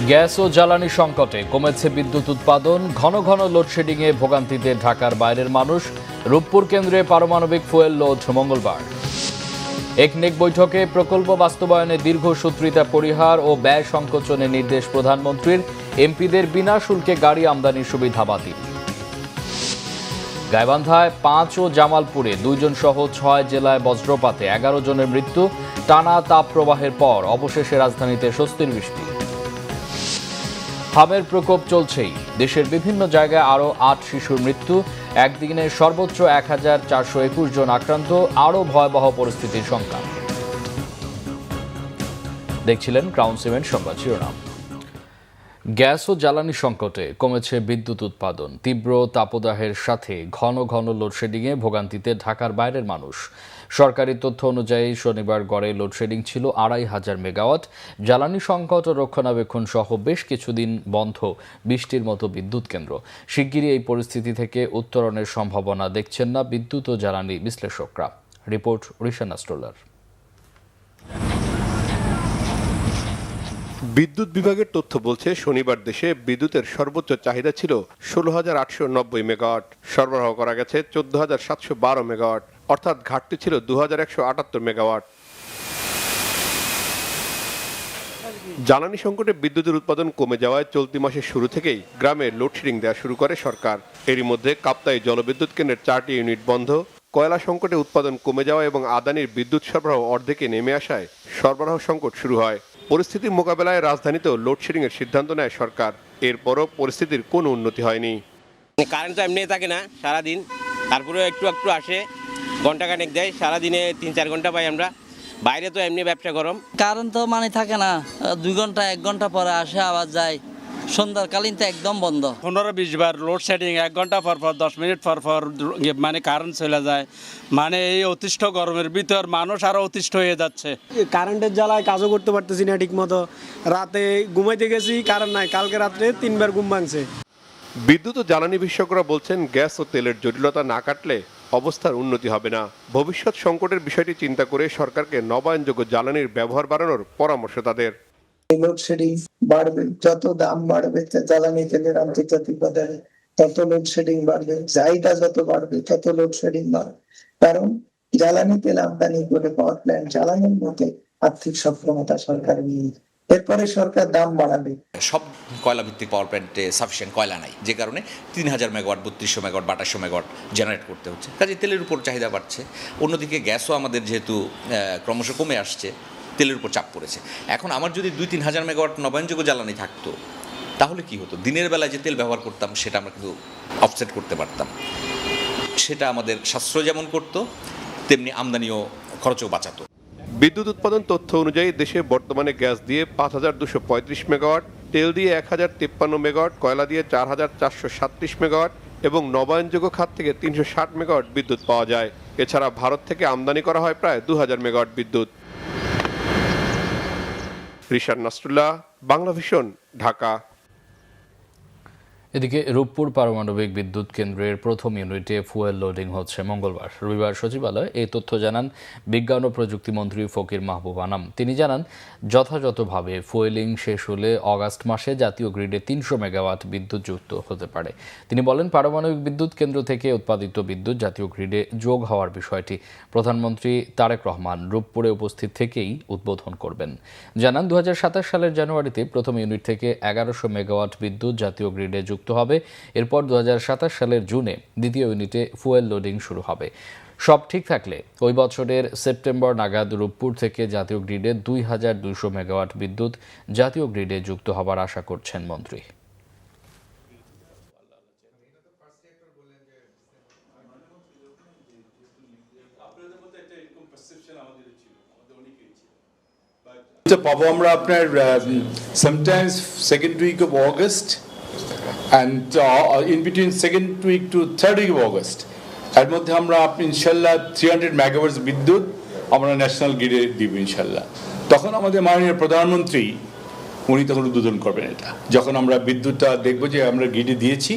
Gas ও জ্বালানি সংকটে কমেছে বিদ্যুৎ উৎপাদন, ঘন ঘন লোডশেডিংয়ে ভোগান্তিতে ঢাকার বাইরের মানুষ। রূপপুর কেন্দ্রে পারমাণবিক ফুয়েল লোড মঙ্গলবার। একনেক বৈঠকে প্রকল্প বাস্তবায়নে দীর্ঘসূত্রিতা পরিহার ও ব্যয় সংকোচনের নির্দেশ প্রধানমন্ত্রীর। এমপিদের বিনা শুল্কে গাড়ি আমদানির সুবিধা বাতিল। গাইবান্ধায় 5 ও জামালপুরে 2 জন সহ 6 জেলায় বজ্রপাতে 11 জনের মৃত্যু। টানা তাপ প্রবাহের পর অবশেষে রাজধানীতে স্বস্তির বৃষ্টি। হামের প্রকোপ চলছেই, দেশের বিভিন্ন জায়গায় আরও 8 শিশুর মৃত্যু। একদিনে সর্বোচ্চ 1421 জন আক্রান্ত, আরও ভয়াবহ পরিস্থিতির শঙ্কা। দেখছিলেন ক্রাউন সিমেন্ট সংবাদ শিরোনাম। গ্যাস ও জ্বালানি সংকটে কমেছে বিদ্যুৎ উৎপাদন। তীব্র তাপদাহের সাথে ঘন ঘন লোডশেডিংয়ে ভোগান্তিতে ঢাকার বাইরের মানুষ। সরকারি তথ্য অনুযায়ী শনিবার গড়ে লোডশেডিং ছিল 2500 মেগাওয়াট। জ্বালানি সংকট ও রক্ষণাবেক্ষণ সহ বেশ কিছুদিন বন্ধ বৃষ্টির মতো বিদ্যুৎ কেন্দ্র। শিগগিরই এই পরিস্থিতি থেকে উত্তরণের সম্ভাবনা দেখছেন না বিদ্যুৎ ও জ্বালানি বিশ্লেষকরা। রিপোর্ট রিশান নাস্ট্রোলার। বিদ্যুৎ বিভাগের তথ্য বলছে, শনিবার দেশে বিদ্যুতের সর্বোচ্চ চাহিদা ছিল 16,890 মেগাওয়াট। সরবরাহ করা গেছে 14,712 মেগাওয়াট, অর্থাৎ ঘাটতি ছিল 2,178 মেগাওয়াট। জ্বালানি সংকটে বিদ্যুতের উৎপাদন কমে যাওয়ায় চলতি মাসের শুরু থেকেই গ্রামে লোডশেডিং দেওয়া শুরু করে সরকার। এরই মধ্যে কাপ্তাই জলবিদ্যুৎ কেন্দ্রের 4টি ইউনিট বন্ধ। কয়লা সংকটে উৎপাদন কমে যাওয়া এবং আদানির বিদ্যুৎ সরবরাহ অর্ধেকে নেমে আসায় সরবরাহ সংকট শুরু হয়। পরিস্থিতি মোকাবেলায় রাজধানীতেও লোডশেডিং এর সিদ্ধান্ত নেয় সরকার। এরপরও পরিস্থিতির কোনো উন্নতি হয়নি। কারেন্ট তো এমনি থাকে না সারাদিন, তারপরেও একটু একটু আসে, ঘন্টাখানেক দেয়। সারাদিনে 3-4 ঘন্টা পাই আমরা। বাইরে তো এমনি ব্যবসা গরম, কারেন্ট তো থাকে না, 2 ঘন্টা 1 ঘন্টা পরে আসে আবার যায়। সন্ধ্যাকালীন তো একদম বন্ধ। 15-20 বার লোডশেডিং, 1 ঘন্টা পর 10 মিনিট পর কারেন্ট চলে যায়। এই অতিষ্ঠ গরমের ভিতর মানুষ আরো অতিষ্ঠ হয়ে যাচ্ছে। কারেন্টের জ্বালায় কাজও করতে পারতেছি না ঠিক মতো। রাতে ঘুমাইতে গেছি, কারেন্ট নাই। কালকে রাত্রে 3 বার ঘুম ভাঙছে। বিদ্যুৎ ও জ্বালানি বিশেষজ্ঞরা বলছেন, গ্যাস ও তেলের জটিলতা না কাটলে অবস্থার উন্নতি হবে না। ভবিষ্যৎ সংকটের বিষয়টি চিন্তা করে সরকারকে নবায়নযোগ্য জ্বালানির ব্যবহার বাড়ানোর পরামর্শ তাদের। লোডশেডিং বাড়বে, যত দাম বাড়বে জ্বালানি তেলের আন্তর্জাতিক বাজারে তত লোডশেডিং বাড়বে। চাহিদা যত বাড়বে তত লোডশেডিং বাড়বে। কারণ জ্বালানি তেল আমদানি করে পাওয়ার প্ল্যান্ট জ্বালানির মধ্যে আর্থিক সক্ষমতা সরকারের নেই। এরপরে সরকার দাম বাড়াবে। সব কয়লা ভিত্তিক পাওয়ার প্ল্যান্টে সাফিসিয়েন্ট কয়লা নাই, যে কারণে 3000 মেগাওয়াট, 3200 মেগাওয়াট, 2800 মেগাওয়াট জেনারেট করতে হচ্ছে। কাজে তেলের উপর চাহিদা বাড়ছে। অন্যদিকে গ্যাসও আমাদের যেহেতু ক্রমশ কমে আসছে, তেলের উপর চাপ পড়েছে। এখন আমার যদি 2-3 হাজার মেগাওয়াট নবায়নযোগ্য জ্বালানি থাকতো, তাহলে কি হতো? দিনের বেলায় যে তেল ব্যবহার করতাম সেটা আমরা কিন্তু অফসেট করতে পারতাম। সেটা আমাদের সাশ্রয় যেমন করতো, তেমনি আমদানিও খরচও বাঁচাতো। বিদ্যুৎ উৎপাদন তথ্য অনুযায়ী দেশে বর্তমানে গ্যাস দিয়ে 5,235 মেগাওয়াট, তেল দিয়ে 1,053 মেগাওয়াট, কয়লা দিয়ে 4,437 মেগাওয়াট এবং নবায়নযোগ্য খাত থেকে 360 মেগাওয়াট বিদ্যুৎ পাওয়া যায়। এছাড়া ভারত থেকে আমদানি করা হয় প্রায় 2000 মেগাওয়াট বিদ্যুৎ। রিশান নাস্ট্রোল্লাহ, বাংলা ভিশন, ঢাকা। এদিকে রূপপুর পারমাণবিক বিদ্যুৎ কেন্দ্রের প্রথম ইউনিটে ফুয়েল লোডিং হচ্ছে মঙ্গলবার। রবিবার সচিবালয়ে এই তথ্য জানান বিজ্ঞান ও প্রযুক্তি মন্ত্রী ফকির মাহবুব আনাম। তিনি জানান, যথাযথভাবে ফুয়েলিং শেষ হলে অগাস্ট মাসে জাতীয় গ্রিডে 300 মেগাওয়াট বিদ্যুৎ যুক্ত হতে পারে। তিনি বলেন, পারমাণবিক বিদ্যুৎ কেন্দ্র থেকে উৎপাদিত বিদ্যুৎ জাতীয় গ্রিডে যোগ হওয়ার বিষয়টি প্রধানমন্ত্রী তারেক রহমান রূপপুরে উপস্থিত থেকেই উদ্বোধন করবেন। জানান, 2027 সালের জানুয়ারিতে প্রথম ইউনিট থেকে 1100 মেগাওয়াট বিদ্যুৎ জাতীয় গ্রিডে যুক্ত হবে। এরপর 2027 সালের জুনে দ্বিতীয় ইউনিটে ফুয়েল লোডিং শুরু হবে। সব ঠিক থাকলে ওই বছরের সেপ্টেম্বর নাগাদ রূপপুর থেকে জাতীয় গ্রিডে 2200 মেগাওয়াট বিদ্যুৎ জাতীয় গ্রিডে যুক্ত হবার আশা করছেন মন্ত্রী। পাবো আমরা আপনার sometimes second week of August and in between second week to third week of August এর মধ্যে আমরা ইনশাল্লাহ 300 মেগাওয়াট বিদ্যুৎ আমরা ন্যাশনাল গ্রিডে দিব ইনশাল্লাহ। তখন আমাদের মাননীয় প্রধানমন্ত্রী উনি তখন উদ্বোধন করবেন। এটা যখন আমরা বিদ্যুৎটা দেখবো যে আমরা গ্রিডে দিয়েছি,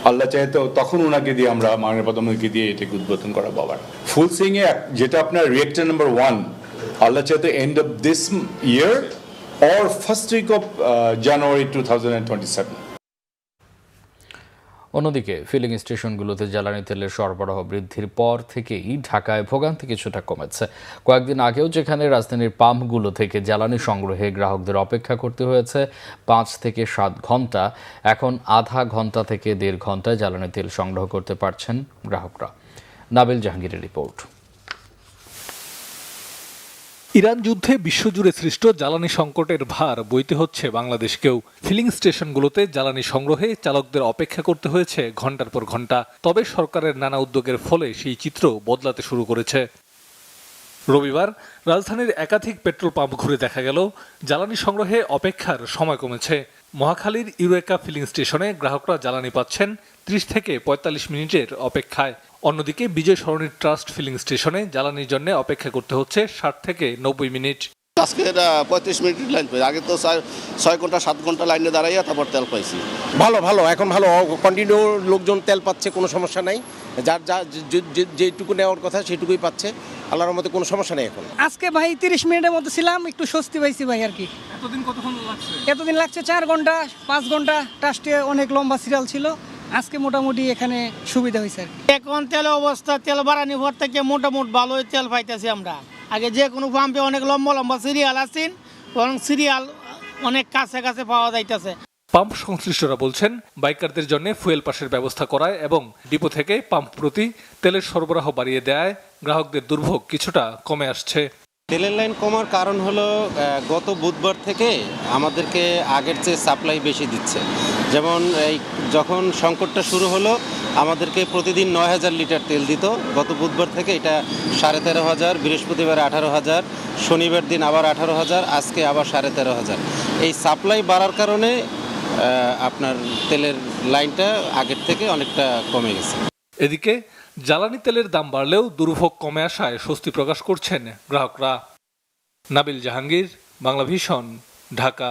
আল্লাহ চাইতে তখন ওনাকে দিয়ে আমরা মাননীয় প্রধানমন্ত্রীকে দিয়ে এটাকে উদ্বোধন করা বাবার ফুল সিং এ যেটা আপনার রিয়েক্টর নাম্বার 1 আল্লাহ চাইতে end of this year or first week of January 2027. অন্যদিকে ফিলিং স্টেশনগুলোতে জ্বালানি তেলের সরবরাহ বৃদ্ধির পর থেকেই ঢাকায় ভোগান্তি কিছুটা কমেছে। কয়েকদিন আগেও যেখানে রাজধানীর পাম্পগুলো থেকে জ্বালানি সংগ্রহে গ্রাহকদের অপেক্ষা করতে হয়েছে 5 থেকে 7 ঘন্টা, এখন আধা ঘন্টা থেকে 1.5 ঘন্টায় জ্বালানি তেল সংগ্রহ করতে পারছেন গ্রাহকরা। নাবিল জাহাঙ্গীরের রিপোর্ট। ইরান যুদ্ধে বিশ্বজুড়ে সৃষ্ট জ্বালানি সংকটের ভার বইতে হচ্ছে বাংলাদেশকেও। ফিলিং স্টেশনগুলোতে জ্বালানি সংগ্রহে চালকদের অপেক্ষা করতে হয়েছে ঘন্টার পর ঘন্টা। তবে সরকারের নানা উদ্যোগের ফলে সেই চিত্র বদলাতে শুরু করেছে। রবিবার রাজধানীর একাধিক পেট্রোল পাম্প ঘুরে দেখা গেল জ্বালানি সংগ্রহে অপেক্ষার সময় কমেছে। মহাখালীর ইউরেকা ফিলিং স্টেশনে গ্রাহকরা জ্বালানি পাচ্ছেন 30 থেকে 45 মিনিটের অপেক্ষায়। অন্যদিকে বিজয় সরণি ট্রাস্ট ফিলিং স্টেশনে জ্বালানির জন্য অপেক্ষা করতে হচ্ছে 60 থেকে 90 মিনিট। আজকে 35 মিনিট লাইন পাই, আগে তো 6 ঘন্টা 7 ঘন্টা লাইনে দাঁড়াইয়া তারপর তেল পাইছি। ভালো এখন ভালো কন্টিনিউ লোকজন তেল পাচ্ছে, কোনো সমস্যা নাই। যার যেটুকু নেওয়ার কথা সেটুকুই পাচ্ছে, আল্লাহর মধ্যে কোনো সমস্যা নেই এখন। আজকে ভাই 30 মিনিটের মতো ছিলাম, একটু স্বস্তি পাইছি ভাই আর কি। এতদিন লাগছে 4 ঘন্টা 5 ঘন্টা, ট্রাস্টে অনেক লম্বা সিরিয়াল ছিল। আজকে মোটামুটি এখানে সুবিধা হয়েছে আর কি। এখন তেলের অবস্থা, তেল বাড়ানি ভর থেকে মোটামুটি ভালোই তেল পাইতেছি আমরা। আগে যে কোনো পাম্পে অনেক লম্বা সিরিয়াল আছেন, এবং সিরিয়াল অনেক কাছে পাওয়া যাইতেছে। পাম্প সংশ্লিষ্টরা বলছেন বাইকারদের জন্য ফুয়েল পাসের ব্যবস্থা করায় এবং ডিপো থেকে পাম্প প্রতি তেলের সরবরাহ বাড়িয়ে দেয় গ্রাহকদের দুর্ভোগ কিছুটা কমে আসছে। তেলের লাইন কমার কারণ হলো গত বুধবার থেকে আমাদেরকে আগের চেয়ে সাপ্লাই বেশি দিচ্ছে। যেমন এই যখন সংকটটা শুরু হলো আমাদেরকে প্রতিদিন 9,000 লিটার তেল দিত, গত বুধবার থেকে এটা 13,500, বৃহস্পতিবার 18,000, শনিবার দিন আবার 18,000, আজকে আবার 13,500। এই সাপ্লাই বাড়ার কারণে আপনার তেলের লাইনটা আগের থেকে অনেকটা কমে গেছে। এদিকে জ্বালানি তেলের দাম বাড়লেও দুর্ভোগ কমে আসায় স্বস্তি প্রকাশ করছেন গ্রাহকরা। নাবিল জাহাঙ্গীর, বাংলাভিশন, ঢাকা।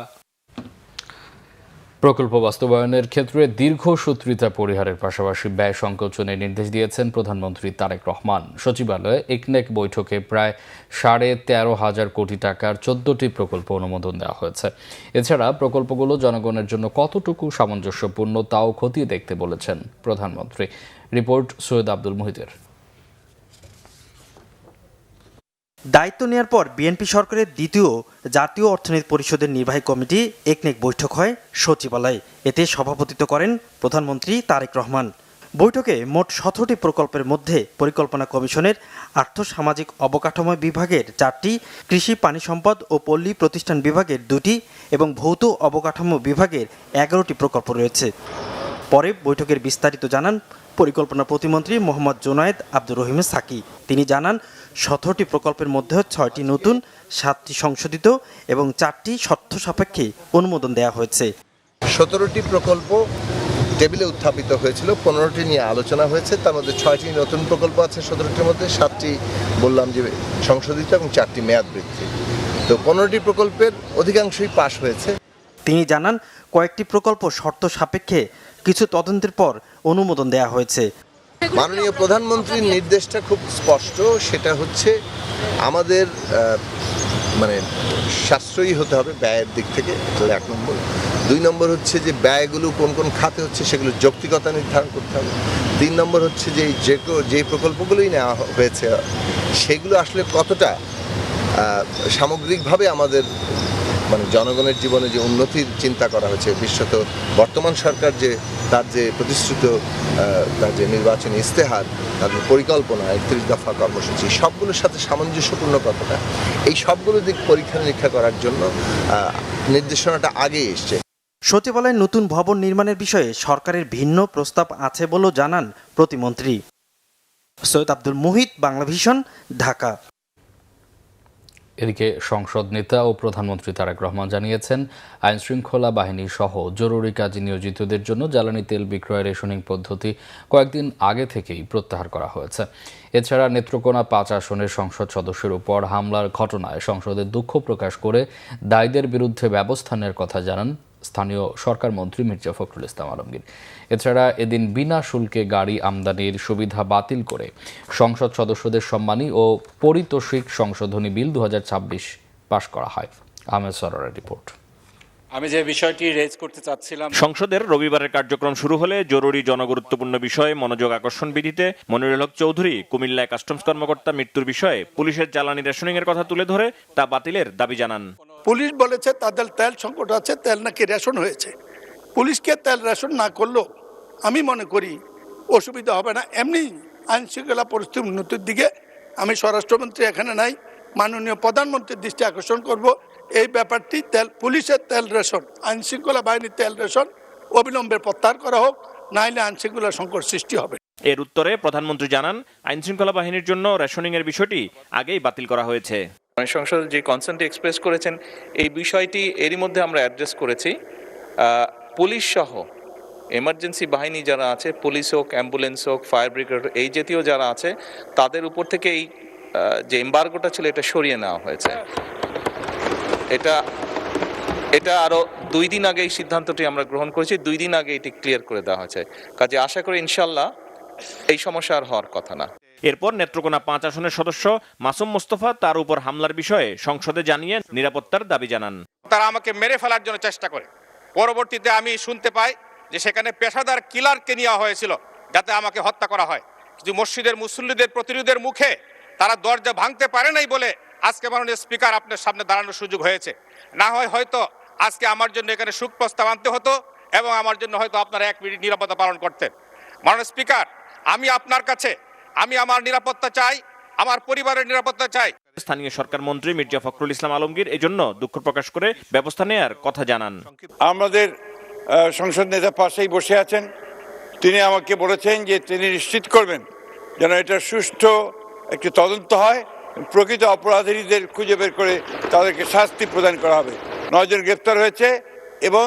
প্রকল্প বাস্তবায়নের ক্ষেত্রে দীর্ঘসূত্রিতা পরিহারের পাশাপাশি ব্যয় সংকোচনের নির্দেশ দিয়েছেন প্রধানমন্ত্রী তারেক রহমান। সচিবালয়ে একনেক বৈঠকে প্রায় 13,500 কোটি টাকার 14টি প্রকল্প অনুমোদন দেওয়া হয়েছে। এছাড়া প্রকল্পগুলো জনগণের জন্য কতটুকু সামঞ্জস্যপূর্ণ তাও খতিয়ে দেখতে বলেছেন প্রধানমন্ত্রী। রিপোর্ট সৈয়দ আব্দুল মুহিতের। দায়িত্ব নেওয়ার পর বিএনপি সরকারের দ্বিতীয় জাতীয় অর্থনীতি পরিষদের নির্বাহী কমিটি একনেক বৈঠক হয় সচিবালয়ে। এতে সভাপতিত্ব করেন প্রধানমন্ত্রী তারেক রহমান। বৈঠকে মোট 17টি প্রকল্পের মধ্যে পরিকল্পনা কমিশনের আর্থসামাজিক অবকাঠামো বিভাগের 4টি, কৃষি পানি সম্পদ ও পল্লী প্রতিষ্ঠান বিভাগের 2টি এবং ভৌত অবকাঠামো বিভাগের 11টি প্রকল্প রয়েছে। পরে বৈঠকের বিস্তারিত জানান পরিকল্পনা প্রতিমন্ত্রী মোহাম্মদ জোনায়েদ আব্দুর রহিম সাকি। তিনি জানান 17টি প্রকল্পের মধ্যে 6টি নতুন, 7টি সংশোধিত এবং 4টি শর্ত সাপেক্ষে অনুমোদন দেওয়া হয়েছে। 17টি প্রকল্প টেবিলে উত্থাপিত হয়েছিল, 15টি নিয়ে আলোচনা হয়েছে। তার মধ্যে 6টি নতুন প্রকল্প আছে 17টির মধ্যে, 7টি বললাম যে সংশোধিত এবং 4টি মেয়াদ বৃদ্ধি। তো 15টি প্রকল্পের অধিকাংশই পাশ হয়েছে। তিনি জানান কয়েকটি প্রকল্প শর্ত সাপেক্ষে কিছু তদন্তের পর অনুমোদন দেওয়া হয়েছে। মাননীয় প্রধানমন্ত্রীর নির্দেশটা খুব স্পষ্ট, সেটা হচ্ছে আমাদের সাশ্রয়ী হতে হবে ব্যয়ের দিক থেকে, 1 নম্বর। 2 নম্বর হচ্ছে যে ব্যয়গুলো কোন কোন খাতে হচ্ছে সেগুলো যৌক্তিকতা নির্ধারণ করতে হবে। 3 নম্বর হচ্ছে যে যে প্রকল্পগুলোই নেওয়া হয়েছে সেগুলো আসলে কতটা সামগ্রিকভাবে আমাদের জনগণের জীবনে যে উন্নতির চিন্তা করা হয়েছে, বিশেষত বর্তমান সরকার তার যে প্রতিশ্রুত তার যে নির্বাচনী ইস্তেহার, তাদের পরিকল্পনা, 31 দফা কর্মসূচি, সবগুলোর সাথে সামঞ্জস্যপূর্ণ কতটা, এই সবগুলো দিক পরীক্ষা নিরীক্ষা করার জন্য নির্দেশনাটা আগে এসছে। সচিবালয়ে নতুন ভবন নির্মাণের বিষয়ে সরকারের ভিন্ন প্রস্তাব আছে বলেও জানান প্রতিমন্ত্রী। সৈয়দ আব্দুল মুহিত, বাংলাভিশন, ঢাকা। এদিকে সংসদ নেতা ও প্রধানমন্ত্রী তারেক রহমান জানিয়েছেন আইনশৃঙ্খলা বাহিনী সহ জরুরি কাজে নিয়োজিতদের জন্য জ্বালানি তেল বিক্রয় রেশনিং পদ্ধতি কয়েকদিন আগে থেকেই প্রত্যাহার করা হয়েছে। এছাড়া নেত্রকোনা 5 আসনের সংসদ সদস্যের উপর হামলার ঘটনায় সংসদে দুঃখ প্রকাশ করে দায়ীদের বিরুদ্ধে ব্যবস্থা নেওয়ার কথা জানান স্থানীয় সরকার মন্ত্রী মির্জা ফখরুল ইসলাম আলমগীর। এছাড়া এদিন বিনা শুল্কে গাড়ি আমদানির সুবিধা বাতিল করে সংসদ সদস্যদের সম্মানী ও পারিতোষিক সংশোধনী বিল 2026 পাশ করা হয়। আহমেদ সরোয়ারের রিপোর্ট। আমি যে বিষয়টি রেজ করতে চাচ্ছিলাম, সংসদের রবিবারের কার্যক্রম শুরু হলে জরুরি জনগুরুত্বপূর্ণ বিষয়ে মনোযোগ আকর্ষণ বিধিতে মনিরুল হক চৌধুরী কুমিল্লায় কাস্টমস কর্মকর্তা মৃত্যুর বিষয়ে পুলিশের জ্বালানি রেশনিং এর কথা তুলে ধরে তা বাতিলের দাবি জানান। পুলিশ বলেছে তাদের তেল সংকট আছে, তেল নাকি রেশন হয়েছে। পুলিশকে তেল রেশন না করলেও আমি মনে করি অসুবিধা হবে না। এমনি আইন শৃঙ্খলা পরিস্থিতির উন্নতির দিকে আমি স্বরাষ্ট্রমন্ত্রী এখানে নাই, মাননীয় প্রধানমন্ত্রীর দৃষ্টি আকর্ষণ করব। এই ব্যাপারটি পুলিশের তেল রেশন, আইন শৃঙ্খলা বাহিনীর তেল রেশন অবিলম্বে প্রত্যাহার করা হোক, নাইলে আইন শৃঙ্খলা সংকট সৃষ্টি হবে। এর উত্তরে প্রধানমন্ত্রী জানান, আইন শৃঙ্খলা বাহিনীর জন্য রেশনিং এর বিষয়টি আগেই বাতিল করা হয়েছে। সংসদ যে কনসার্নটি এক্সপ্রেস করেছেন এই বিষয়টি এরই মধ্যে আমরা অ্যাড্রেস করেছি। পুলিশ সহ এমার্জেন্সি বাহিনী যারা আছে, পুলিশ হোক, অ্যাম্বুলেন্স হোক, ফায়ার ব্রিগেড, এই জাতীয় যারা আছে তাদের উপর থেকে এই যে এম্বার্গোটা ছিল এটা সরিয়ে নেওয়া হয়েছে। এটা আরো 2 দিন আগে এই সিদ্ধান্তটি আমরা গ্রহণ করেছি, 2 দিন আগে এটি ক্লিয়ার করে দেওয়া হয়েছে। কাজে আশা করি ইনশাল্লাহ এই সমস্যা আর হওয়ার কথা না। এরপর নেত্রকোনা 5 আসনের সদস্য মাসুম মোস্তফা তার উপর হামলার বিষয়ে সংসদে জানিয়ে নিরাপত্তার দাবি জানান। তারা আমাকে মেরে ফেলার জন্য চেষ্টা করে। পরবর্তীতে আমি শুনতে পাই যে সেখানে পেশাদার কিলারকে নেওয়া হয়েছিল যাতে আমাকে হত্যা করা হয়। কিন্তু মসজিদের মুসল্লিদের প্রতিরোধের মুখে তারা দরজা ভাঙতে পারে নাই বলে আজকে মাননীয় স্পিকার আপনার সামনে দাঁড়ানোর সুযোগ হয়েছে। না হয় হয়তো আজকে আমার জন্য এখানে শোক প্রস্তাব আনতে হতো এবং আমার জন্য হয়তো আপনারা 1 মিনিট নিরাপত্তা পালন করতেন। মাননীয় স্পিকার, আমি আপনার কাছে আমার নিরাপত্তা চাই, আমার পরিবারের নিরাপত্তা চাই। স্থানীয় সরকার মন্ত্রী মির্জা ফখরুল ইসলাম আলমগীর এজন্য দুঃখ প্রকাশ করে ব্যবস্থা নেয়ার কথা জানান। আমাদের সংসদ নেতা পাশেই বসে আছেন, তিনি আমাকে বলেছেন যে তিনি নিশ্চিত করবেন যেন এটা সুষ্ঠু একটি তদন্ত হয়, প্রকৃত অপরাধীদের খুঁজে বের করে তাদেরকে শাস্তি প্রদান করা হবে। 9 জন গ্রেপ্তার হয়েছে এবং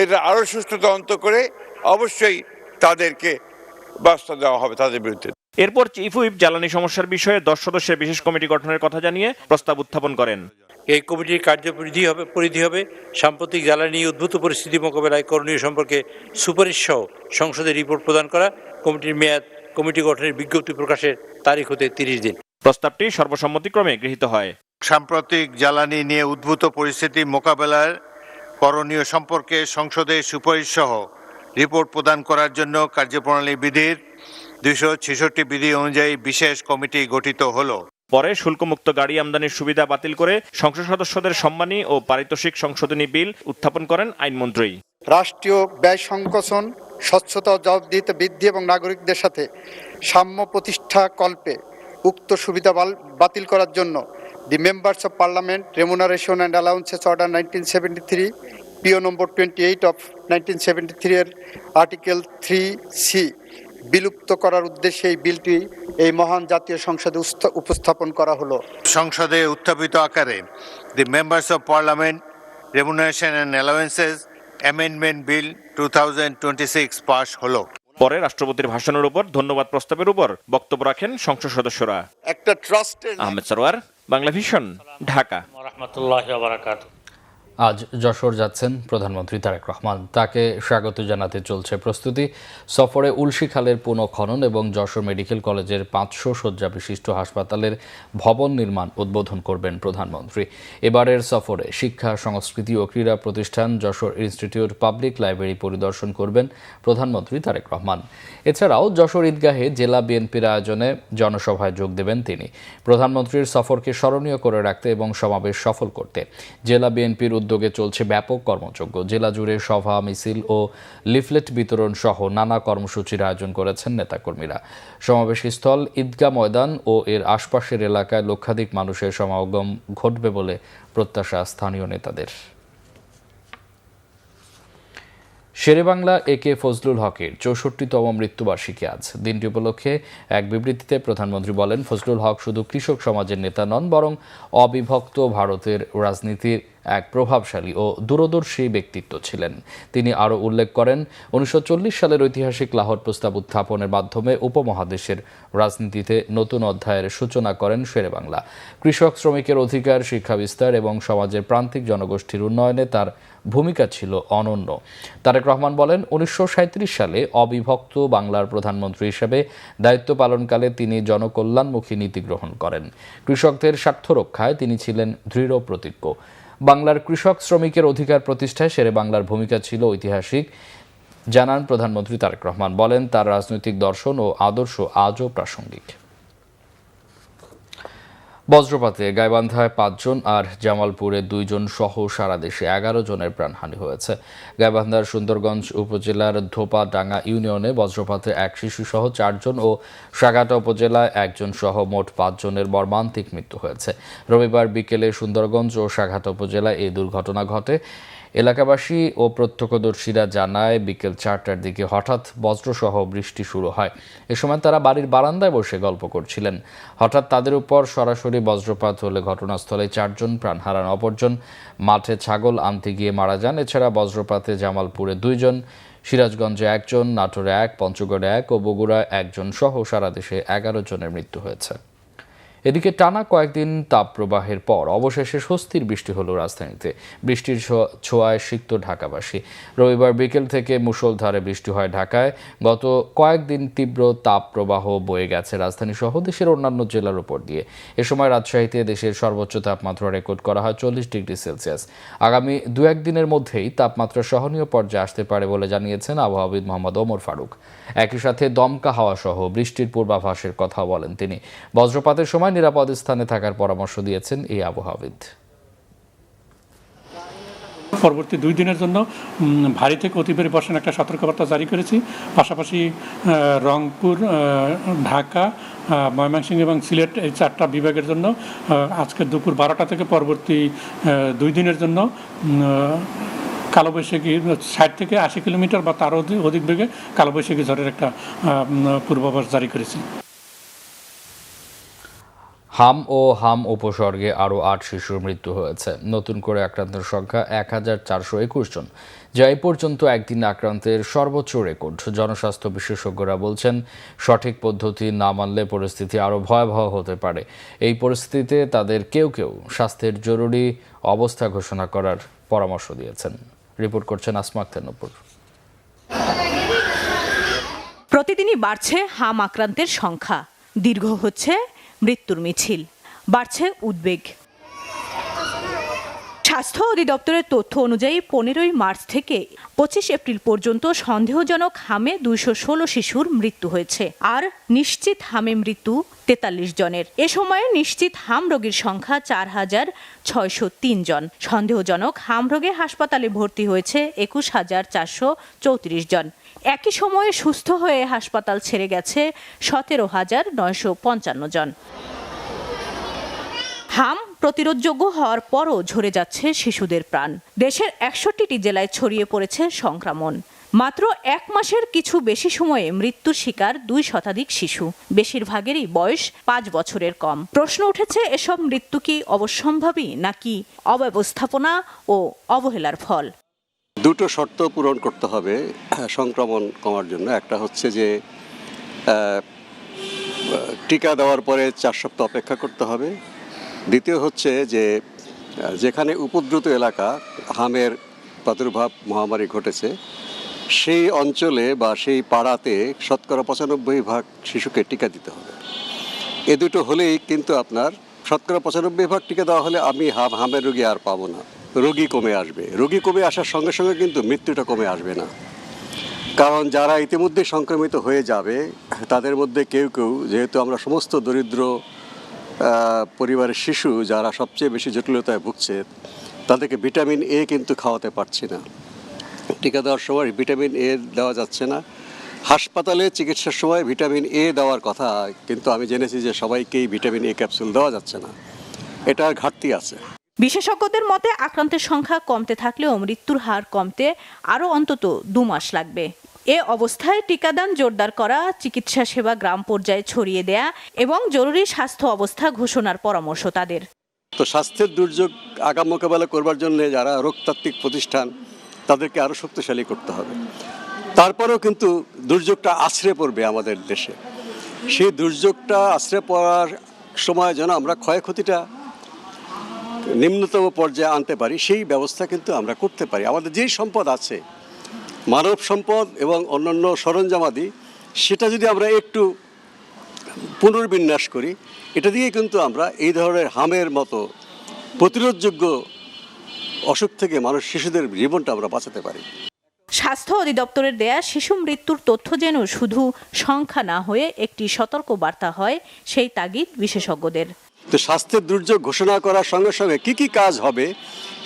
এটা আরও সুষ্ঠু তদন্ত করে অবশ্যই তাদেরকে ব্যবস্থা দেওয়া হবে তাদের বিরুদ্ধে। এরপর চিফ হুইপ জ্বালানি সমস্যার বিষয়ে 10 সদস্যের বিশেষ কমিটি গঠনের কথা জানিয়ে প্রস্তাব উত্থাপন করেন। এই কমিটির কার্যপরিধি হবে সাম্প্রতিক জ্বালানি উদ্ভূত পরিস্থিতি মোকাবেলায় করণীয় সম্পর্কে সুপারিশ সহ সংসদে রিপোর্ট প্রদান করা। কমিটির মেয়াদ কমিটি গঠনের বিজ্ঞপ্তি প্রকাশের তারিখ হতে 30 দিন। প্রস্তাবটি সর্বসম্মতিক্রমে গৃহীত হয়। সাম্প্রতিক জ্বালানি নিয়ে উদ্ভূত পরিস্থিতি মোকাবেলার করণীয় সম্পর্কে সংসদে সুপারিশ সহ রিপোর্ট প্রদান করার জন্য কার্যপ্রণালী বিধির 266 বিধি অনুযায়ী বিশেষ কমিটি গঠিত হলো। পরে শুল্কমুক্ত গাড়ি আমদানির সুবিধা বাতিল করে সংসদ সদস্যদের সম্মানী ও পারিতোষিক সংশোধনী বিল উত্থাপন করেন আইনমন্ত্রী। রাষ্ট্রীয় ব্যয় সংকোচন, স্বচ্ছতা ও জবাবদিহিতা বৃদ্ধি এবং নাগরিকদের সাথে সাম্য প্রতিষ্ঠা কল্পে উক্ত সুবিধা বাতিল করার জন্য the members of parliament remuneration and allowances order 1973 PO number 28 of 1973 এর আর্টিকেল 3C বিলুপ্ত করার উদ্দেশ্যে এই বিলটি এই মহান জাতীয় সংসদে উপস্থাপন করা হলো। সংসদে উত্থাপিত আকারে দি members of parliament remuneration and allowances amendment bill 2026 pass হলো। পরে রাষ্ট্রপতির ভাষণের উপর ধন্যবাদ প্রস্তাবের উপর বক্তব্য রাখেন সংসদ সদস্যরা। একটা ট্রাস্টের আহমেদ সরোয়ার, বাংলা ভিশন, ঢাকা। আজ যশোর যাচ্ছেন প্রধানমন্ত্রী তারেক রহমান। তাকে স্বাগত জানাতে চলছে প্রস্তুতি। সফরে উলশিখালের পুনঃখনন এবং যশোর মেডিকেল কলেজের 500 শয্যা বিশিষ্ট হাসপাতালের ভবন নির্মাণ উদ্বোধন করবেন প্রধানমন্ত্রী। এবারের সফরে শিক্ষা, সংস্কৃতি ও ক্রীড়া প্রতিষ্ঠান যশোর ইনস্টিটিউট পাবলিক লাইব্রেরি পরিদর্শন করবেন প্রধানমন্ত্রী তারেক রহমান। এছাড়াও যশোর ঈদগাহে জেলা বিএনপির আয়োজনে জনসভায় যোগ দেবেন তিনি। প্রধানমন্ত্রীর সফরকে স্মরণীয় করে রাখতে এবং সমাবেশ সফল করতে জেলা বিএনপির উদ্যোগে চলছে ব্যাপক কর্মযজ্ঞ। জেলা জুড়ে সভা, মিছিল ও লিফলেট বিতরণ সহ নানা কর্মসূচির আয়োজন করেছেন নেতাকর্মীরা। সমাবেশস্থল ঈদগাহ ময়দান ও এর আশপাশের এলাকায় লক্ষাধিক মানুষের সমাগম ঘটবে বলে প্রত্যাশা স্থানীয় নেতাদের। শেরেবাংলা একে ফজলুল হকের 64তম মৃত্যুবার্ষিকী আজ। দিনটি উপলক্ষে এক বিবৃতিতে প্রধানমন্ত্রী বলেন, ফজলুল হক শুধু কৃষক সমাজের নেতা নন, বরং অবিভক্ত ভারতের রাজনীতির এক প্রভাবশালী ও দূরদর্শী ব্যক্তিত্ব ছিলেন। তিনি আরও উল্লেখ করেন, 1940 সালের ঐতিহাসিক লাহোর প্রস্তাব উত্থাপনের মাধ্যমে উপমহাদেশের রাজনীতিতে নতুন অধ্যায়ের সূচনা করেন শেরেবাংলা। কৃষক শ্রমিকের অধিকার, শিক্ষা বিস্তার এবং সমাজের প্রান্তিক জনগোষ্ঠীর উন্নয়নে তার ভূমিকা ছিল অনন্য। তারেক রহমান বলেন, 1937 সালে অবিভক্ত বাংলার প্রধানমন্ত্রী হিসেবে দায়িত্ব পালনকালে তিনি জনকল্যাণমুখী নীতি গ্রহণ করেন। কৃষকদের স্বার্থ রক্ষায় তিনি ছিলেন দৃঢ় প্রতিজ্ঞ। বাংলার কৃষক শ্রমিকের অধিকার প্রতিষ্ঠায় শেরে বাংলার ভূমিকা ছিল ঐতিহাসিক, জানান প্রধানমন্ত্রী তারেক রহমান। বলেন, তার রাজনৈতিক দর্শন ও আদর্শ আজও প্রাসঙ্গিক। বজ্রপাতে গাইবান্ধায় 5 জন আর জামালপুরে 2 জন সহ সারা দেশে 11 জনের প্রাণহানি হয়েছে। গাইবান্ধার সুন্দরগঞ্জ উপজেলার ধোপাডাঙ্গা ইউনিয়নে বজ্রপাতে 1 শিশু সহ 4 জন ও সাগাটা উপজেলায় 1 জন সহ মোট 5 জনের মর্মান্তিক মৃত্যু হয়েছে। রবিবার বিকেলে সুন্দরগঞ্জ ও সাগাটা উপজেলায় এই দুর্ঘটনা ঘটে। এলাকাবাসী ও প্রত্যক্ষদর্শীরা জানায়, বিকেল 4টার দিকে হঠাৎ বজ্রসহ বৃষ্টি শুরু হয়। এ সময় তারা বাড়ির বারান্দায় বসে গল্প করছিলেন। হঠাৎ তাদের উপর সরাসরি বজ্রপাত হলে ঘটনাস্থলে 4 জন প্রাণ হারান, অপরজন মাঠে ছাগল আনতে গিয়ে মারা যান। এছাড়া বজ্রপাতে জামালপুরে 2 জন, সিরাজগঞ্জে 1 জন, নাটোরে 1, পঞ্চগড়ে 1 ও বগুড়ায় 1 জন সহ সারা দেশে 11 জনের মৃত্যু হয়েছে। এদিকে টানা কয়েকদিন তাপপ্রবাহের পর অবশেষে স্বস্তির বৃষ্টি হলো রাজধানীতে। বৃষ্টির ছোঁয়ায় সিক্ত ঢাকাবাসী। রবিবার বিকেল থেকে মুষলধারে বৃষ্টি হয় ঢাকায়। গত কয়েকদিন তীব্র তাপপ্রবাহ বয়ে গেছে রাজধানী সহ দেশের অন্যান্য জেলার উপর দিয়ে। এ সময় রাজশাহীতে দেশের সর্বোচ্চ তাপমাত্রা রেকর্ড করা হয় 40 ডিগ্রি সেলসিয়াস। আগামী 2-1 দিনের মধ্যেই তাপমাত্রা সহনীয় পর্যায়ে আসতে পারে বলে জানিয়েছেন আবহাওয়াবিদ মোহাম্মদ ওমর ফারুক। একই সাথে দমকা হাওয়া সহ বৃষ্টির পূর্বাভাসের কথা বলেন তিনি। বজ্রপাতের সময় নিরাপদ স্থানে থাকার পরামর্শ দিয়েছেন এই আবহাওয়াবিদ। পরবর্তী 2 দিনের জন্য ভারী থেকে অতি ভারী বর্ষণ একটা সতর্কবার্তা জারি করেছি। পাশাপাশি রংপুর, ঢাকা, ময়মনসিংহ এবং সিলেট এই 4টা বিভাগের জন্য আজকে দুপুর 12টা থেকে পরবর্তী 2 দিনের জন্য কালবৈশাখী 60 থেকে 80 কিলোমিটার বা তারও অধিক বেগে কালবৈশাখী ঝড়ের একটা পূর্বাভাস জারি করেছি। হাম উপসর্গে আরও 8 শিশুর মৃত্যু হয়েছে। নতুন করে আক্রান্তের সংখ্যা 1421 জন, যা এই পর্যন্ত একদিন আক্রান্তের সর্বোচ্চ রেকর্ড। জনস্বাস্থ্য বিশেষজ্ঞরা বলছেন, সঠিক পদ্ধতি না মানলে পরিস্থিতি আরও ভয়াবহ হতে পারে। এই পরিস্থিতিতে তাদের কেউ স্বাস্থ্যের জরুরি অবস্থা ঘোষণা করার পরামর্শ দিয়েছেন। রিপোর্ট করছেন আসমা আক্তার নূপুর। প্রতিদিনই বাড়ছে হাম আক্রান্তের সংখ্যা, দীর্ঘ হচ্ছে মৃত্যুর মিছিল, বাড়ছে উদ্বেগ। স্বাস্থ্য অধিদপ্তরের তথ্য অনুযায়ী 15 মার্চ থেকে 25 এপ্রিল পর্যন্ত সন্দেহজনক হামে 216 শিশুর মৃত্যু হয়েছে, আর নিশ্চিত হামে মৃত্যু 43 জনের। এ সময়ে নিশ্চিত হাম রোগীর সংখ্যা 4603 জন। সন্দেহজনক হাম রোগে হাসপাতালে ভর্তি হয়েছে 21434 জন। একই সময়ে সুস্থ হয়ে হাসপাতাল ছেড়ে গেছে 17955 জন। হাম প্রতিরোধযোগ্য হওয়ার পরও ঝরে যাচ্ছে শিশুদের প্রাণ। দেশের 61টি জেলায় ছড়িয়ে পড়েছে সংক্রমণ। মাত্র 1 মাসের কিছু বেশি সময়ে মৃত্যুর শিকার 2 শতাধিক শিশু, বেশিরভাগেরই বয়স 5 বছরের কম। প্রশ্ন উঠেছে, এসব মৃত্যু কি অবশ্যম্ভাবী নাকি অব্যবস্থাপনা ও অবহেলার ফল? দুটো শর্ত পূরণ করতে হবে সংক্রমণ কমার জন্য। একটা হচ্ছে যে টিকা দেওয়ার পরে 4 সপ্তাহ অপেক্ষা করতে হবে। দ্বিতীয় হচ্ছে যে যেখানে উপদ্রুত এলাকা হামের প্রাদুর্ভাব মহামারী ঘটেছে, সেই অঞ্চলে বা সেই পাড়াতে 95% শিশুকে টিকা দিতে হবে। এ দুটো হলেই কিন্তু আপনার 95% টিকা দেওয়া হলে আমি হামের রোগী আর পাবো না, রোগী কমে আসবে। রোগী কমে আসার সঙ্গে সঙ্গে কিন্তু মৃত্যুটা কমে আসবে না, কারণ যারা ইতিমধ্যে সংক্রমিত হয়ে যাবে তাদের মধ্যে কেউ যেহেতু আমরা সমস্ত দরিদ্র পরিবারের শিশু যারা সবচেয়ে বেশি জটিলতায় ভুগছে, তাদেরকে ভিটামিন এ কিন্তু খাওয়াতে পারছি না। টিকা দেওয়ার সময় ভিটামিন এ দেওয়া যাচ্ছে না। হাসপাতালে চিকিৎসার সময় ভিটামিন এ দেওয়ার কথা, কিন্তু আমি জেনেছি যে সবাইকেই ভিটামিন এ ক্যাপসুল দেওয়া যাচ্ছে না। এটার ঘাটতি আছে। বিশেষজ্ঞদের মতে আক্রান্তের সংখ্যা কমতে থাকলেও মৃত্যুর হার কমতে আরও অন্তত 2 মাস লাগবে। এ অবস্থায় টিকাদান জোরদার করা, চিকিৎসা সেবা গ্রাম পর্যায়ে ছড়িয়ে দেয়া এবং জরুরি স্বাস্থ্য অবস্থা ঘোষণার পরামর্শ তাদের। তো স্বাস্থ্যের দুর্যোগ আগাম মোকাবেলা করবার জন্য যারা রোগতাত্ত্বিক প্রতিষ্ঠান, তাদেরকে আরও শক্তিশালী করতে হবে। তারপরেও কিন্তু দুর্যোগটা আছড়ে পড়বে আমাদের দেশে। সেই দুর্যোগটা আছড়ে পড়ার সময় যেন আমরা ক্ষয়ক্ষতিটা নিম্নতম পর্যায়ে আনতে পারি, সেই ব্যবস্থা কিন্তু আমরা করতে পারি। আমাদের যেই সম্পদ আছে, মানব সম্পদ এবং অন্যান্য সরঞ্জামাদি, সেটা যদি আমরা একটু পুনর্বিন্যাস করি, এটা দিয়ে কিন্তু আমরা এই ধরনের হামের মতো প্রতিরোধযোগ্য অসুখ থেকে শিশুদের জীবনটা আমরা বাঁচাতে পারি। স্বাস্থ্য অধিদপ্তরের দেয়া শিশু মৃত্যুর তথ্য যেন শুধু সংখ্যা না হয়ে একটি সতর্ক বার্তা হয়, সেই তাগিদ বিশেষজ্ঞদের। তো স্বাস্থ্যের দুর্যোগ ঘোষণা করার সঙ্গে সঙ্গে কি কাজ হবে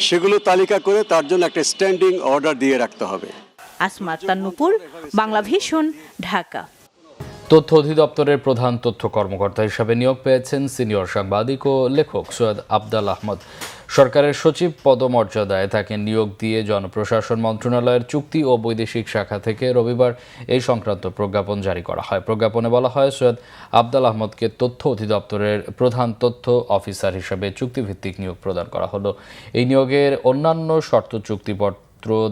সেগুলো তালিকা করে তার জন্য একটা স্ট্যান্ডিং অর্ডার দিয়ে রাখতে হবে। আসমা তান্নুপুর, বাংলা ভিশন, ঢাকা। তথ্য অধিদপ্তরের প্রধান তথ্য কর্মকর্তা হিসাবে নিয়োগ পেয়েছেন সিনিয়র সাংবাদিক ও লেখক সৈয়দ আবদাল আহমদ। সরকারের সচিব পদমর্যাদায় তাকে নিয়োগ দিয়ে জনপ্রশাসন মন্ত্রণালয়ের চুক্তি ও বৈদেশিক শাখা থেকে রবিবার এই সংক্রান্ত প্রজ্ঞাপন জারি করা হয়। প্রজ্ঞাপনে বলা হয়, সৈয়দ আবদাল আহমদকে তথ্য অধিদপ্তরের প্রধান তথ্য অফিসার হিসাবে চুক্তিভিত্তিক নিয়োগ প্রদান করা হলো। এই নিয়োগের অন্যান্য শর্ত চুক্তিপত্র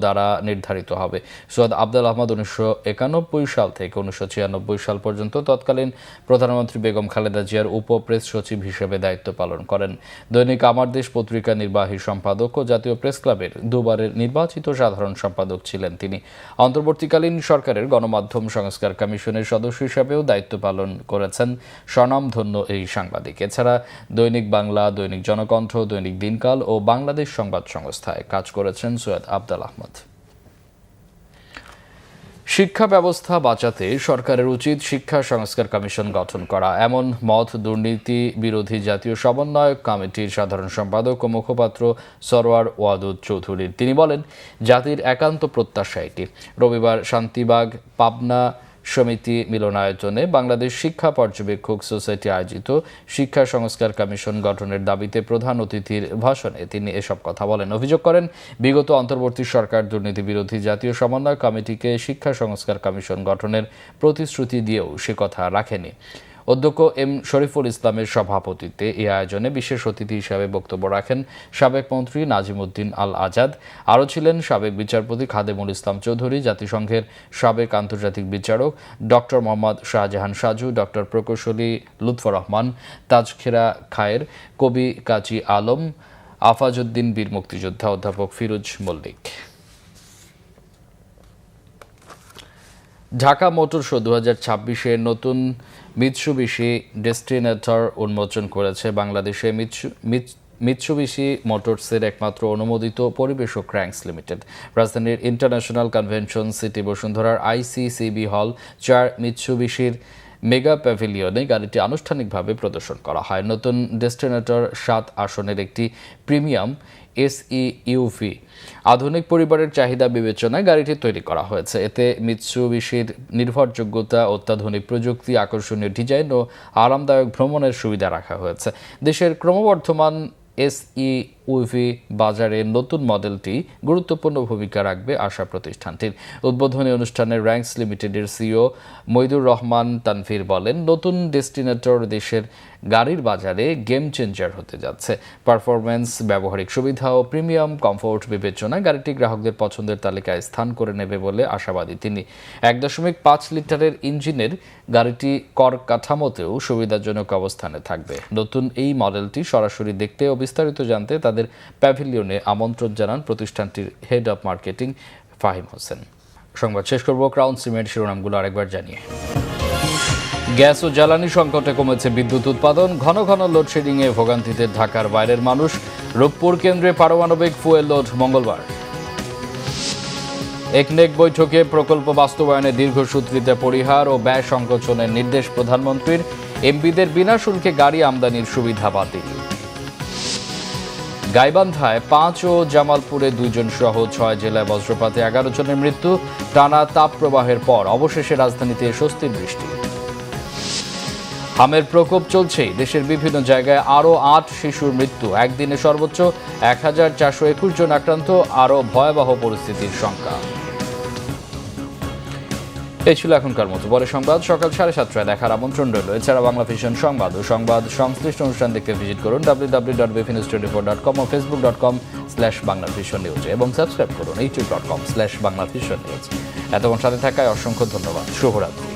দ্বারা নির্ধারিত হবে। সৈয়দ আবদাল আহমদ 1991 সাল থেকে 1996 সাল পর্যন্ত তৎকালীন প্রধানমন্ত্রী বেগম খালেদা জিয়ার উপ প্রেস সচিব হিসেবে দায়িত্ব পালন করেন। দৈনিক আমার দেশ পত্রিকা নির্বাহী সম্পাদক ও জাতীয় প্রেস ক্লাবের দুবারের নির্বাচিত সাধারণ সম্পাদক ছিলেন তিনি। অন্তর্বর্তীকালীন সরকারের গণমাধ্যম সংস্কার কমিশনের সদস্য হিসাবেও দায়িত্ব পালন করেছেন স্বনামধন্য এই সাংবাদিক। এছাড়া দৈনিক বাংলা, দৈনিক জনকণ্ঠ, দৈনিক দিনকাল ও বাংলাদেশ সংবাদ সংস্থায় কাজ করেছেন সৈয়দ আবদাল আহমদ। শিক্ষা ব্যবস্থা বাঁচাতে সরকারের উচিত শিক্ষা সংস্কার কমিশন গঠন করা, এমন মত দুর্নীতি বিরোধী জাতীয় সমন্বয়ক কমিটির সাধারণ সম্পাদক ও মুখপাত্র সরওয়ার ওয়াদুদ চৌধুরীর। তিনি বলেন, জাতির একান্ত প্রত্যাশা এটি। রবিবার শান্তিবাগ পাবনা সমিতি মিলনায়তনে বাংলাদেশ শিক্ষা পর্যবেক্ষক সোসাইটি আয়োজিত শিক্ষা সংস্কার কমিশন গঠনের দাবিতে প্রধান অতিথির ভাষণে তিনি এসব কথা বলেন। অভিযোগ করেন, বিগত অন্তর্বর্তী সরকার দুর্নীতি বিরোধী জাতীয় সমন্বয় কমিটিকে শিক্ষা সংস্কার কমিশন গঠনের প্রতিশ্রুতি দিয়েও সে কথা রাখেনি। অধ্যক্ষ এম শরীফুল ইসলামের সভাপতিত্বে এই আয়োজনে বিশেষ অতিথি হিসাবে বক্তব্য রাখেন সাবেক মন্ত্রী নাজিমুদ্দিন আল আজাদ। আরও ছিলেন সাবেক বিচারপতি খাদেমুল ইসলাম চৌধুরী, জাতিসংঘের সাবেক আন্তর্জাতিক বিচারক ডক্টর মোহাম্মদ শাহজাহান সাজু, ডক্টর প্রকৌশলী লুৎফর রহমান, তাজখেরা খায়ের, কবি কাজী আলম, আফাজউদ্দিন বীর মুক্তিযোদ্ধা, অধ্যাপক ফিরোজ মল্লিক। ঢাকা মোটর শো 2026-এর নতুন মিৎসুবিশি ডেস্টিনেটর উন্মোচন করেছে বাংলাদেশে মিৎসুবিশি মোটরসের একমাত্র অনুমোদিত পরিবেশক ক্র্যাঙ্কস লিমিটেড। রাজধানীর ইন্টারন্যাশনাল কনভেনশন সিটি বসুন্ধরার ICCB হল 4 মিৎসুবিশির মেগা প্যাভিলিয়নে গাড়িটি আনুষ্ঠানিকভাবে প্রদর্শন করা হয়। নতুন ডেস্টিনেটর 7 আসনের একটি প্রিমিয়াম SEUV আধুনিক পরিবারের চাহিদা বিবেচনায় গাড়িটি তৈরি করা হয়েছে। এতে মিৎসুবিশির নির্ভরযোগ্যতা, অত্যাধুনিক প্রযুক্তি, আকর্ষণীয় ডিজাইন ও আরামদায়ক ভ্রমণের সুবিধা রাখা হয়েছে। দেশের ক্রমবর্ধমান SEUV বাজারে নতুন মডেলটি গুরুত্বপূর্ণ ভূমিকা রাখবে আশা প্রতিষ্ঠানটির। উদ্বোধনী অনুষ্ঠানে র্যাঙ্কস লিমিটেডের CEO মইদুর রহমান তানভীর বলেন, নতুন ডেস্টিনেটর দেশের গাড়ির বাজারে গেম চেঞ্জার হতে যাচ্ছে। পারফরম্যান্স, ব্যবহারিক সুবিধা ও প্রিমিয়াম কমফোর্ট বিবেচনায় গাড়িটি গ্রাহকদের পছন্দের তালিকায় স্থান করে নেবে বলে আশাবাদী তিনি। 1.5 লিটারের ইঞ্জিনের গাড়িটি কর কাঠামোতেও সুবিধাজনক অবস্থানে থাকবে। নতুন এই মডেলটি সরাসরি দেখতে ও বিস্তারিত জানতে তাদের প্যাভিলিয়নে আমন্ত্রণ জানান প্রতিষ্ঠানটির head of marketing Fahim Hossain. সংবাদ শেষ করব ক্রাউন সিমেন্ট শিরোনামগুলো আরেকবার জানিয়ে। গ্যাস ও জ্বালানি সংকটে কমেছে বিদ্যুৎ উৎপাদন, ঘন ঘন লোডশেডিংয়ে ভোগান্তিতে ঢাকার বাইরের মানুষ। রূপপুর কেন্দ্রে পারমাণবিক ফুয়েল লোড মঙ্গলবার। একনেক বৈঠকে প্রকল্প বাস্তবায়নে দীর্ঘসূত্রিতা পরিহার ও ব্যয় সংকোচনের নির্দেশ প্রধানমন্ত্রীর। এমপিদের বিনা শুল্কে গাড়ি আমদানির সুবিধা বাতিল। গাইবান্ধায় 5 ও জামালপুরে 2 জন সহ 6 জেলায় বজ্রপাতে 11 জনের মৃত্যু। টানা তাপ প্রবাহের পর অবশেষে রাজধানীতে স্বস্তির বৃষ্টি। হামের প্রকোপ চলছেই, দেশের বিভিন্ন জায়গায় আরও 8 শিশুর মৃত্যু। একদিনে সর্বোচ্চ 1421 জন আক্রান্ত, আরও ভয়াবহ পরিস্থিতির শঙ্কা। এই ছিল এখনকার মতো। পরে সংবাদ সকাল 7:30টায় দেখার আমন্ত্রণ রইল। এছাড়া বাংলা ভিশন সংবাদ ও সংবাদ সংশ্লিষ্ট অনুষ্ঠান দেখতে ভিজিট করুন www.bfnews24.com ও facebook.com/banglavisionnews এবং সাবস্ক্রাইব করুন youtube.com/banglavisionnews। এতক্ষণ সাথে থাকায় অসংখ্য ধন্যবাদ। শুভরাত্রি।